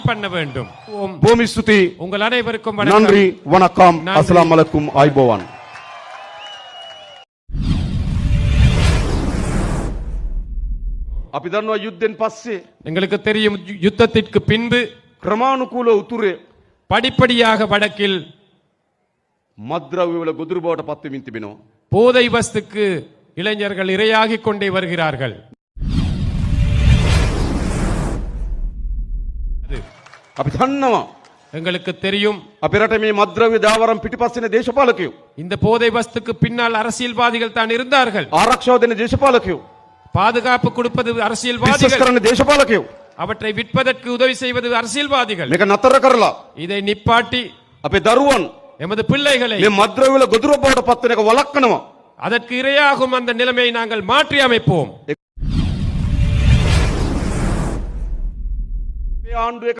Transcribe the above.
Pan பண்ண வேண்டும். பூமி ஸ்துதி. உங்கள் அனைவருக்கும் நன்றி, வணக்கம், அஸ்ஸலாமு அலைக்கும், ஆய்போவான். අපි දන්නවා යුද්ධෙන් පස්සේ எங்களுக்கு தெரியும் யுத்தத்திற்கு பின்பு ක්‍රමානුකූල උතුරේ படிப்படியாக வடக்கில் මද්ද්‍රව්‍ය වල ගොදුරු බවට පත් වෙමින් තිබෙනවා. போதை வஸ்துக்கு இளைஞர்கள் இரையாகிக் கொண்டே வருகிறார்கள். අපි දන්නවා எங்களுக்கு தெரியும் අපේ රටේ මේ මද්ද්‍රව්‍ය දාවරම් පිටිපස්සේනේ දේශපාලකයෝ. இந்த போதை வஸ்துக்கு பின்னால் அரசியல்வாதிகள் தான் இருந்தார்கள். ආරක්ෂාව දෙන දේශපාලකයෝ. பாதுகாப்பு கொடுப்பது විශ්වාස அரசியல்வாதிகள். කරන දේශපාලකයෝ. அவற்றை விற்பதற்கு உதவி செய்வது அரசியல்வாதிகள். මේක නතර කරලා இதை நிப்பாட்டி අපේ දරුවන් எமது பிள்ளைகளை මේ මද්ද්‍රව්‍ය වල ගොදුරු බවට පත් වෙන එක වළක්වනවා. அதற்கு இரையாகும் அந்த நிலைமையை நாங்கள் மாற்றி அமைப்போம். මේ ආණ්ඩුවේ